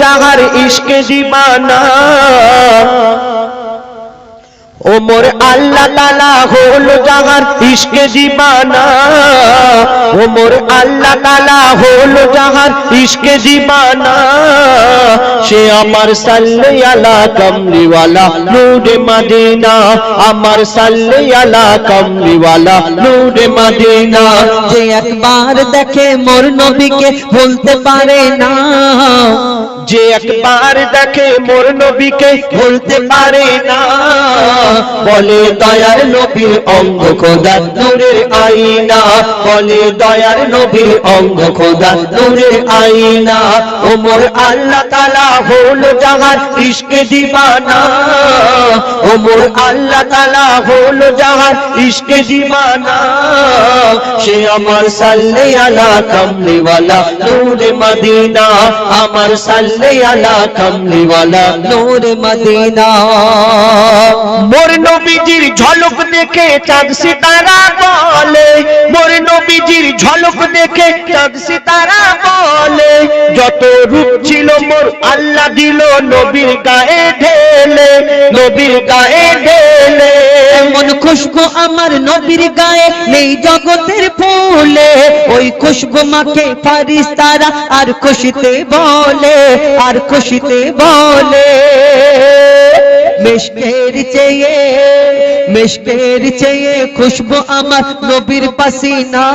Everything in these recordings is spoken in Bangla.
যাহার ইশকে দিবানা ও মোর আল্লাহ তাআলা হলো যাহার ইশকে দিবানা ও মোর আল্লাহ তাআলা হলো যাহার ইশকে দিবানা সে আমার সাল্লি আলা কামলিওয়ালা নূরে মদিনা আমার সাল্লি আলা কামলিওয়ালা নূরে মদিনা যে একবার দেখে মোর নবীকে ভুলতে পারে না যে একবার দেখে মোর নবীকে ভুলতে পারে না বলে দয়ার নবীর অঙ্গ খোদা নূরের আয়না বলে দয়ার নবীর অঙ্গ খোদা নূরের আয়না ও মোর আল্লাহ তাআলা হলো যাহার ইশকে দিবানা ও মোর আল্লাহ তাআলা হলো যাহার ইশকে দিবানা সে আমার সাল্লি আলা কামলিওয়ালা নূরে মদিনা আমার সাল্লি আলা কামলিওয়ালা নূরে মদিনা মোর নবীজির ঝলক দেখে চাঁদ সিতারা বলে মোর নবীজির ঝলক দেখে চাঁদ সিতারা বলে যত রূপ ছিল মোর আল্লাহ দিল নবীর গায়ে ঢেলে নবীর গায়ে ঢেলে এমন খুশবু আমার নবীর গায়ে নেই জগতের ফুলে ওই খুশবু মাখে ফারিস্তারা আর খুশিতে বলে আর খুশিতে বলে মিশকের চেয়ে খুশবু আমার নবীর পাসিনা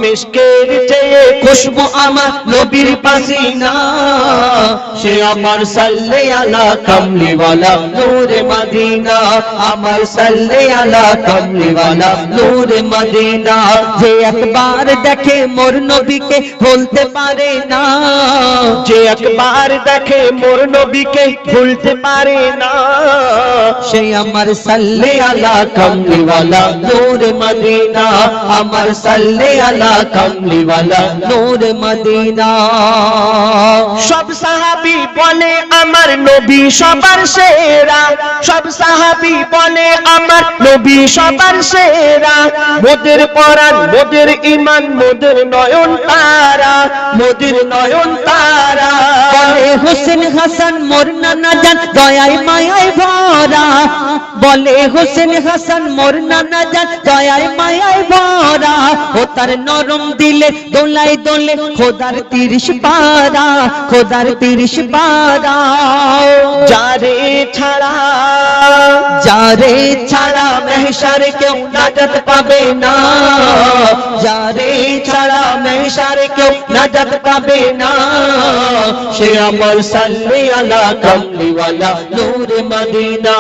মিশকের চেয়ে খুশবু আমার নবীর পাসিনা সে আমার সাল্লি আলা কামলিওয়ালা নূরে মদিনা আমার সাল্লি আলা কামলিওয়ালা নূরে মদিনা যে একবার দেখে মোর নবীকে ভুলতে পারে না যে একবার দেখে মোর নবীকে ভুলতে পারে না সে আমার সাল্লি আলা কামলিওয়ালা নূরে মদিনা আমার সাল্লি আলা কামলিওয়ালা নূরে মদিনা সব সাহাবী বলে আমার নবী সবার সেরা সব সাহাবী বলে আমার নবী সবার সেরা মোদের পরাণ মোদের ঈমান মোদের নয়ন তারা মোদের নয়ন তারা বলে হোসেন হাসান মোর নানা জান দয়ায় মায়ায় ভরা বলে হোসেন হাসান মোর নানা জান দয়ায় মায়ায় ভরা ও তার নরম দিলে দোলায় দোলে খোদার 30 পারা খোদার 30 পারা যারে ছাড়া মেহশারে কেউ নাজাত পাবে না যারে ছাড়া মেহশারে কেউ নাজাত পাবে না সে আমার সাল্লি আলা কামলিওয়ালা নূরে মদিনা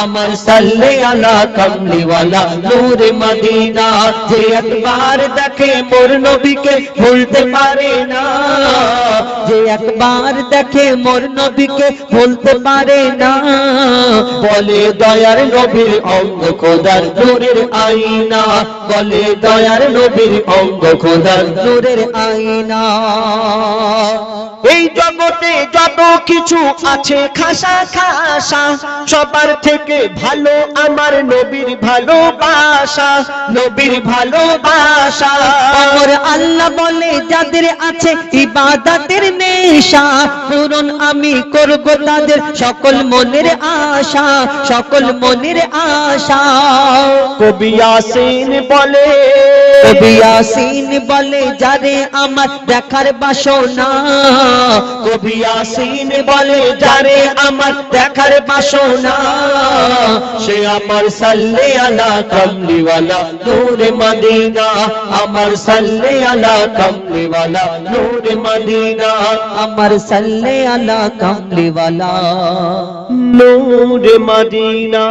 আমার সাল্লি আলা কামলিওয়ালা নূরে মদিনা যে একবার দেখে মোর নবীকে ভুলতে পারে না যে একবার দেখে মোর নবীকে ভুলতে পারে না বলে দয়ার নবীর অঙ্গ খোদার নূরের আয়না বলে দয়ার নবীর অঙ্গ খোদার নূরের আয়না এই জগতে যত কিছু আছে খাসা খাসা সবার থেকে ভালো আমার নবীর ভালোবাসা নবীর ভালোবাসা আমার আল্লাহ বলে যাদের আছে ইবাদতের নেশা পূরণ আমি করব তাদের সকল মনের আশা সকল মনের আশা কবি ইয়াসিন বলে যারে আমার দেখার বাসনা কবি ইয়াসিন বলে যারে আমার দেখার বাসনা সে আমার সাল্লি আলা কামলিওয়ালা নূরে মদিনা আমার সাল্লি আলা কামলিওয়ালা নূরে মদিনা আমার সাল্লি আলা কামলিওয়ালা নূরে মদিনা।